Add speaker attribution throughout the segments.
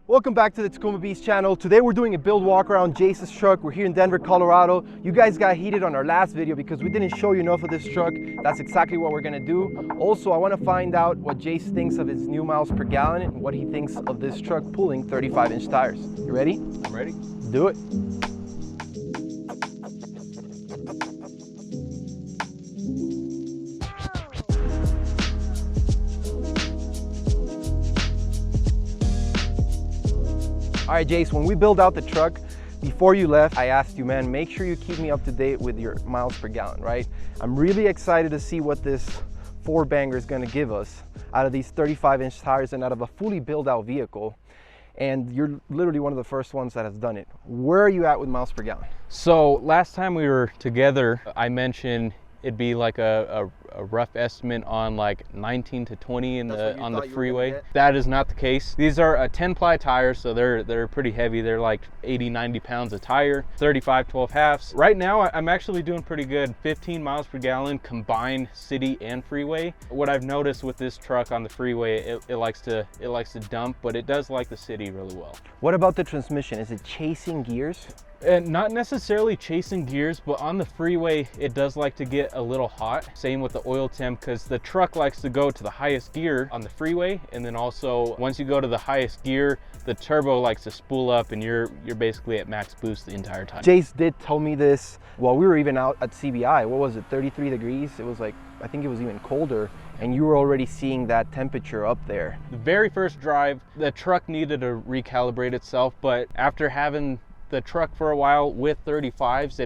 Speaker 1: Welcome back to the Tacoma Beast channel. Today we're doing a build walk around Jace's truck. We're here in Denver, Colorado. You guys got heated on our last video because we didn't show you enough of this truck. That's exactly what we're gonna do. Also, I wanna find out what Jace thinks of his new miles per gallon and what he thinks of this truck pulling 35-inch tires. You ready?
Speaker 2: I'm ready.
Speaker 1: Do it. All right, Jace, when we build out the truck, before you left, I asked you, man, make sure you keep me up to date with your miles per gallon, right? I'm really excited to see what this four banger is gonna give us out of these 35-inch tires and out of a fully built out vehicle. And you're literally one of the first ones that has done it. Where are you at with miles per gallon?
Speaker 2: So last time we were together, I mentioned it'd be like a rough estimate on like 19 to 20 on the freeway. That is not the case. These are 10-ply tires, so they're pretty heavy. They're like 80-90 pounds a tire, 35 12.5s. Right now I'm actually doing pretty good. 15 miles per gallon combined city and freeway. What I've noticed with this truck on the freeway, it likes to dump, but it does like the city really well.
Speaker 1: What about the transmission? Is it chasing gears?
Speaker 2: And not necessarily chasing gears, but on the freeway it does like to get a little hot. Same with the oil temp, because the truck likes to go to the highest gear on the freeway, and then also once you go to the highest gear, the turbo likes to spool up and you're basically at max boost the entire time.
Speaker 1: Jace did tell me this while we were even out at CBI. What was it, 33 degrees? It was like, I think it was even colder, and you were already seeing that temperature up there.
Speaker 2: The very first drive, the truck needed to recalibrate itself, but after having the truck for a while with 35s,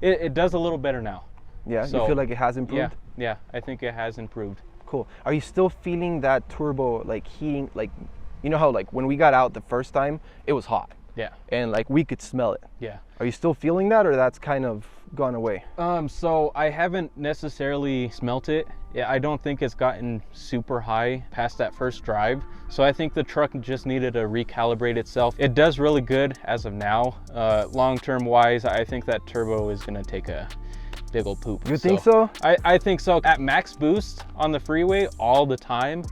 Speaker 2: it does a little better now.
Speaker 1: Yeah,
Speaker 2: so,
Speaker 1: you feel like it has improved?
Speaker 2: Yeah, I think it has improved.
Speaker 1: Cool. Are you still feeling that turbo like heating? Like, you know how like when we got out the first time, it was hot.
Speaker 2: Yeah. And
Speaker 1: like we could smell it.
Speaker 2: Yeah.
Speaker 1: Are you still feeling that, or that's kind of gone away?
Speaker 2: So I haven't necessarily smelt it. Yeah, I don't think it's gotten super high past that first drive. So I think the truck just needed to recalibrate itself. It does really good as of now. Long-term wise, I think that turbo is gonna take a big ol' poop.
Speaker 1: You think so?
Speaker 2: I think so. At max boost on the freeway all the time,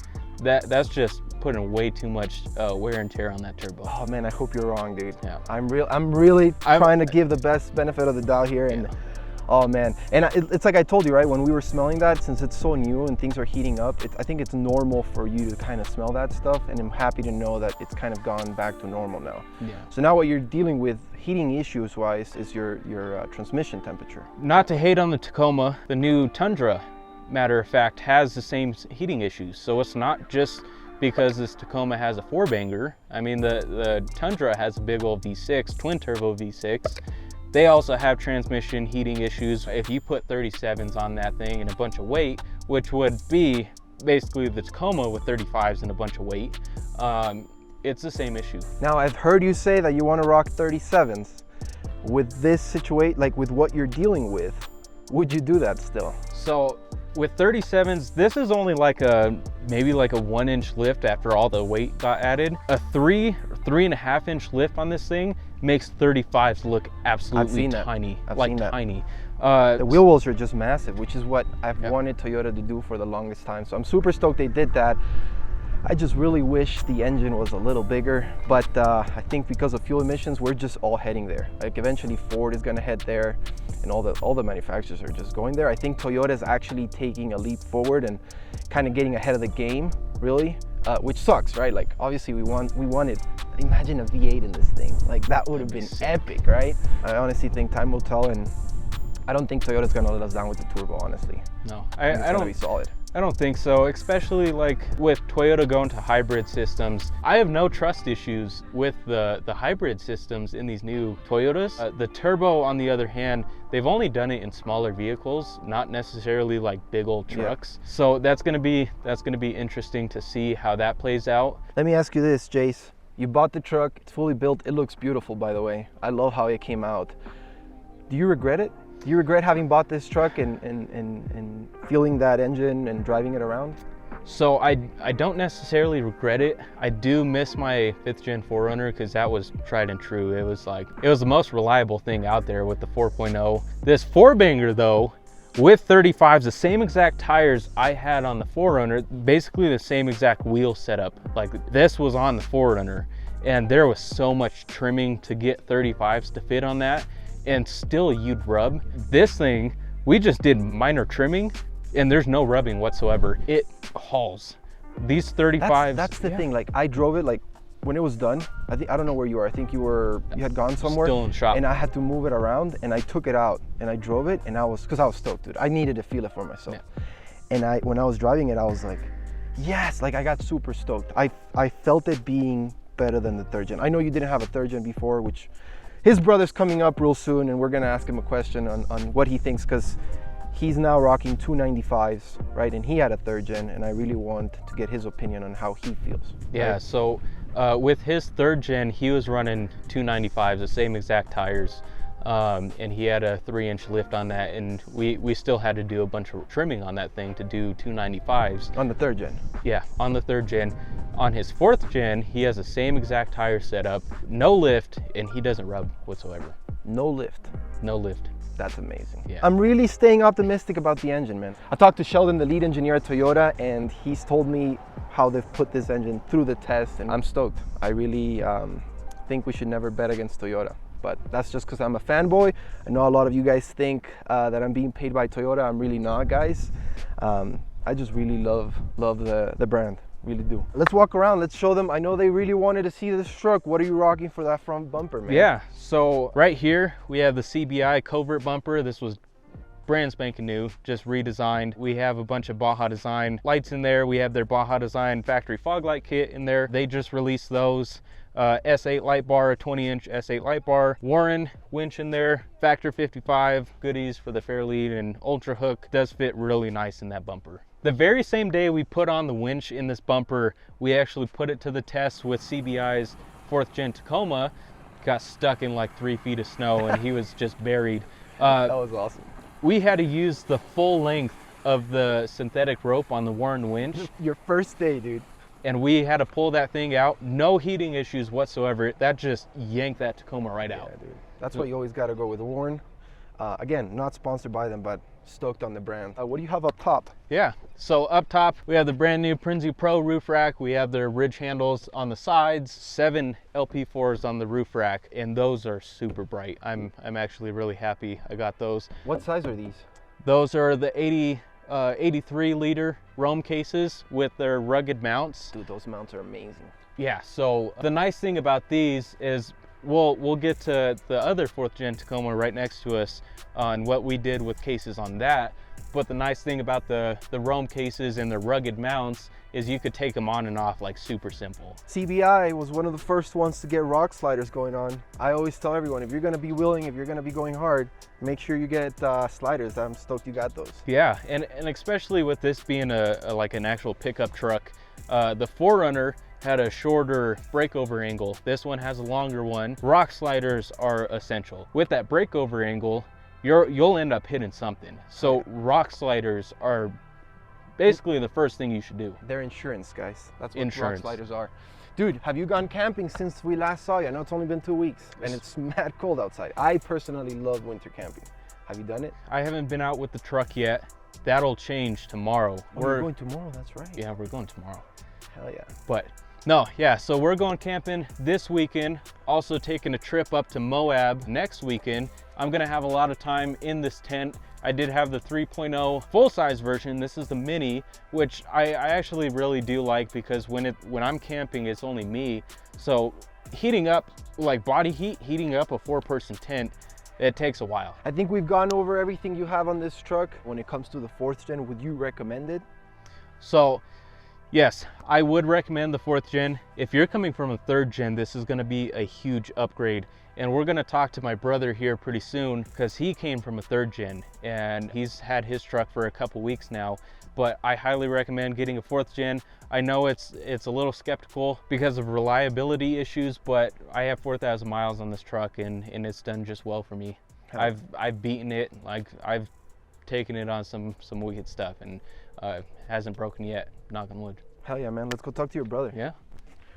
Speaker 2: that's just putting way too much wear and tear on that turbo.
Speaker 1: Oh man, I hope you're wrong, dude.
Speaker 2: Yeah.
Speaker 1: I'm really trying to give the best benefit of the doubt here, and yeah. Oh man, and it's like I told you, right? When we were smelling that, since it's so new and things are heating up, I think it's normal for you to kind of smell that stuff, and I'm happy to know that it's kind of gone back to normal now.
Speaker 2: Yeah.
Speaker 1: So now what you're dealing with heating issues wise is your transmission temperature.
Speaker 2: Not to hate on the Tacoma, the new Tundra, matter of fact, has the same heating issues. So it's not just because this Tacoma has a four banger. I mean, the Tundra has a big old V6, twin turbo V6. They also have transmission heating issues. If you put 37s on that thing and a bunch of weight, which would be basically the Tacoma with 35s and a bunch of weight, it's the same issue.
Speaker 1: Now, I've heard you say that you want to rock 37s. With this situation, like with what you're dealing with, would you do that still?
Speaker 2: So with 37s, this is only like maybe like a 1-inch lift after all the weight got added. A 3.5 inch lift on this thing makes 35s look absolutely tiny, like tiny.
Speaker 1: The wheel wells are just massive, which is what I've wanted Toyota to do for the longest time. So I'm super stoked they did that. I just really wish the engine was a little bigger, but I think because of fuel emissions, we're just all heading there. Like eventually Ford is gonna head there, and all the manufacturers are just going there. I think Toyota is actually taking a leap forward and kind of getting ahead of the game, really, which sucks, right? Like obviously we wanted, imagine a V8 in this thing. Like that would have been epic, right? I honestly think time will tell, and I don't think Toyota's gonna let us down with the turbo, honestly.
Speaker 2: No,
Speaker 1: I don't be solid.
Speaker 2: I don't think so, especially like with Toyota going to hybrid systems. I have no trust issues with the hybrid systems in these new Toyotas. The turbo, on the other hand, they've only done it in smaller vehicles, not necessarily like big old trucks. Yeah. So that's gonna be interesting to see how that plays out.
Speaker 1: Let me ask you this, Jace. You bought the truck, it's fully built, it looks beautiful, by the way. I love how it came out. Do you regret it? Do you regret having bought this truck and feeling that engine and driving it around?
Speaker 2: So I don't necessarily regret it. I do miss my 5th gen 4Runner because that was tried and true. It was the most reliable thing out there with the 4.0. This 4-banger though, with 35s, the same exact tires I had on the 4Runner, basically the same exact wheel setup. Like this was on the 4Runner. and there was so much trimming to get 35s to fit on that, and still you'd rub. This thing, we just did minor trimming and there's no rubbing whatsoever. It hauls. These 35s.
Speaker 1: That's the thing. Like, I drove it, like when it was done, I don't know where you were. I think you had gone somewhere.
Speaker 2: Still in shop.
Speaker 1: And I had to move it around, and I took it out and I drove it, and because I was stoked, dude. I needed to feel it for myself.
Speaker 2: Yeah.
Speaker 1: And when I was driving it, I was like, yes, like I got super stoked. I felt it being better than the third gen. I know you didn't have a third gen before, which his brother's coming up real soon, and we're gonna ask him a question on what he thinks, because he's now rocking 295s, right? And he had a third gen, and I really want to get his opinion on how he feels.
Speaker 2: Yeah,
Speaker 1: right?
Speaker 2: so with his third gen, he was running 295s, the same exact tires. And he had a 3-inch lift on that, and we still had to do a bunch of trimming on that thing to do 295s.
Speaker 1: On the third gen?
Speaker 2: Yeah, on the third gen. On his fourth gen, he has the same exact tire setup, no lift, and he doesn't rub whatsoever.
Speaker 1: No lift?
Speaker 2: No lift.
Speaker 1: That's amazing.
Speaker 2: Yeah.
Speaker 1: I'm really staying optimistic about the engine, man. I talked to Sheldon, the lead engineer at Toyota, and he's told me how they've put this engine through the test, and I'm stoked. I really think we should never bet against Toyota. But that's just because I'm a fanboy. I know a lot of you guys think that I'm being paid by Toyota. I'm really not, guys. I just really love the brand, really do. Let's walk around, let's show them. I know they really wanted to see this truck. What are you rocking for that front bumper, man?
Speaker 2: Yeah, so right here we have the CBI covert bumper. This was brand spanking new, just redesigned. We have a bunch of Baja Design lights in there. We have their Baja Design factory fog light kit in there. They just released those. S8 light bar, a 20-inch S8 light bar, Warren winch in there, Factor 55 goodies for the Fairlead, and Ultra Hook does fit really nice in that bumper. The very same day we put on the winch in this bumper, we actually put it to the test with CBI's 4th gen Tacoma. Got stuck in like 3 feet of snow and he was just buried.
Speaker 1: That was awesome.
Speaker 2: We had to use the full length of the synthetic rope on the Warren winch.
Speaker 1: Your first day, dude.
Speaker 2: And we had to pull that thing out. No heating issues whatsoever. That just yanked that Tacoma right out.
Speaker 1: Yeah, dude. That's why you always got to go with Warren. Again, not sponsored by them, but stoked on the brand. What do you have up top?
Speaker 2: Yeah, so up top, we have the brand new Prinzi Pro roof rack. We have their ridge handles on the sides, 7 LP4s on the roof rack, and those are super bright. I'm actually really happy I got those.
Speaker 1: What size are these?
Speaker 2: Those are the 83 liter Rome cases with their rugged mounts.
Speaker 1: Dude, those mounts are amazing.
Speaker 2: Yeah, so the nice thing about these is we'll get to the other 4th gen Tacoma right next to us on what we did with cases on that. But the nice thing about the Rome cases and the rugged mounts is you could take them on and off like super simple.
Speaker 1: CBI was one of the first ones to get rock sliders going on. I always tell everyone, if you're gonna be willing, if you're gonna be going hard, make sure you get sliders. I'm stoked you got those.
Speaker 2: Yeah, and especially with this being like an actual pickup truck, the 4Runner had a shorter breakover angle. This one has a longer one. Rock sliders are essential. With that breakover angle, you'll end up hitting something. So rock sliders are basically the first thing you should do.
Speaker 1: They're insurance, guys. That's what
Speaker 2: Insurance.
Speaker 1: rock sliders are. Dude, have you gone camping since we last saw you? I know it's only been 2 weeks and it's mad cold outside. I personally love winter camping. Have you done it?
Speaker 2: I haven't been out with the truck yet. That'll change tomorrow.
Speaker 1: We're going tomorrow, that's right.
Speaker 2: Yeah, we're going tomorrow.
Speaker 1: Hell yeah.
Speaker 2: But no, yeah, so we're going camping this weekend, also taking a trip up to Moab next weekend. I'm gonna have a lot of time in this tent. I did have the 3.0 full-size version. This is the mini, which I actually really do like, because when I'm camping, it's only me. So heating up, like body heat, heating up a 4-person tent, it takes a while.
Speaker 1: I think we've gone over everything you have on this truck. When it comes to the 4th gen, would you recommend it?
Speaker 2: So yes, I would recommend the 4th gen. If you're coming from a 3rd gen, this is gonna be a huge upgrade. And we're gonna talk to my brother here pretty soon, because he came from a 3rd gen and he's had his truck for a couple weeks now. But I highly recommend getting a 4th gen. I know it's a little skeptical because of reliability issues, but I have 4,000 miles on this truck and it's done just well for me. I've beaten it, like I've taken it on some wicked stuff, and hasn't broken yet, knock on wood.
Speaker 1: Hell yeah, man. Let's go talk to your brother.
Speaker 2: Yeah.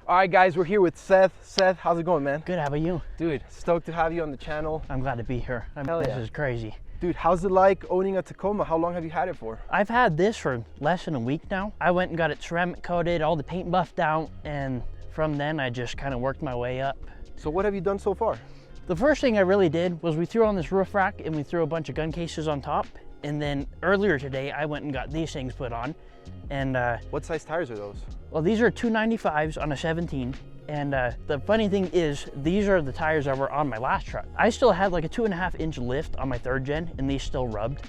Speaker 1: All right, guys, we're here with Seth. Seth, how's it going, man?
Speaker 3: Good, how about you?
Speaker 1: Dude, stoked to have you on the channel.
Speaker 3: I'm glad to be here. This is crazy.
Speaker 1: Dude, how's it like owning a Tacoma? How long have you had it for?
Speaker 3: I've had this for less than a week now. I went and got it ceramic coated, all the paint buffed out, and from then I just kind of worked my way up.
Speaker 1: So what have you done so far?
Speaker 3: The first thing I really did was we threw on this roof rack and we threw a bunch of gun cases on top. And then earlier today, I went and got these things put on. And
Speaker 1: what size tires are those?
Speaker 3: well, these are 295s on a 17. And the funny thing is, these are the tires that were on my last truck. I still had like a 2.5 inch lift on my 3rd gen, and these still rubbed.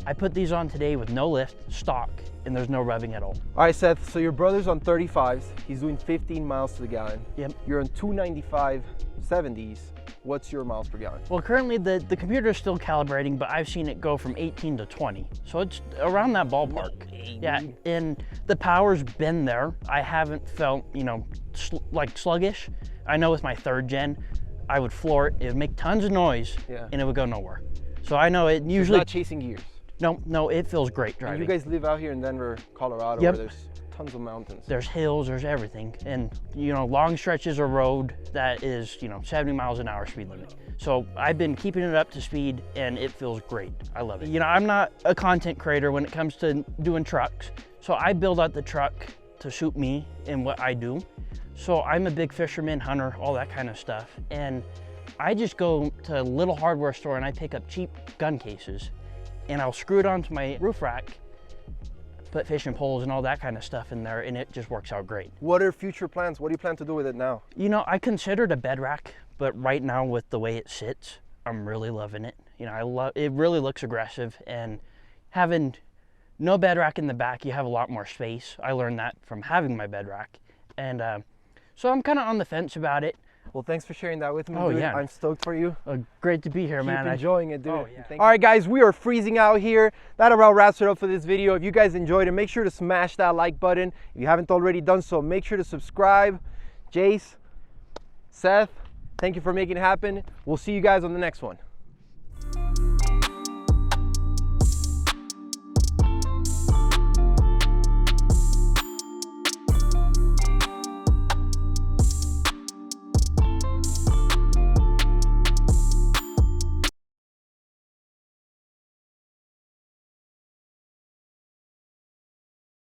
Speaker 3: I put these on today with no lift, stock, and there's no rubbing at all.
Speaker 1: All right, Seth, so your brother's on 35s. He's doing 15 miles to the gallon.
Speaker 3: Yep.
Speaker 1: You're on 295 70s. What's your miles per gallon?
Speaker 3: Well, currently the computer is still calibrating, but I've seen it go from 18 to 20. So it's around that ballpark. Yeah, and the power's been there. I haven't felt, you know, like sluggish. I know with my 3rd gen, I would floor it, it would make tons of noise, and it would go nowhere. So I know it usually—
Speaker 1: It's not chasing gears.
Speaker 3: No, it feels great driving.
Speaker 1: And you guys live out here in Denver, Colorado,
Speaker 3: Yep.
Speaker 1: where there's tons of mountains.
Speaker 3: There's hills, there's everything. And, you know, long stretches of road that is, you know, 70 miles an hour speed limit. So I've been keeping it up to speed and it feels great. I love it. You know, I'm not a content creator when it comes to doing trucks. So I build out the truck to suit me and what I do. So I'm a big fisherman, hunter, all that kind of stuff. And I just go to a little hardware store and I pick up cheap gun cases and I'll screw it onto my roof rack, put fishing poles and all that kind of stuff in there, and it just works out great.
Speaker 1: What are future plans? What do you plan to do with it now?
Speaker 3: You know, I considered a bed rack, but right now with the way it sits, I'm really loving it. You know, it really looks aggressive, and having no bed rack in the back, you have a lot more space. I learned that from having my bed rack. And so I'm kind of on the fence about it.
Speaker 1: Well, thanks for sharing that with me,
Speaker 3: Oh,
Speaker 1: dude.
Speaker 3: yeah.
Speaker 1: I'm stoked for you.
Speaker 3: Great to be here, man.
Speaker 1: Keep enjoying it, dude.
Speaker 3: Oh, yeah.
Speaker 1: All right, guys, we are freezing out here. That about wraps it up for this video. If you guys enjoyed it, make sure to smash that like button. If you haven't already done so, make sure to subscribe. Jace, Seth, thank you for making it happen. We'll see you guys on the next one.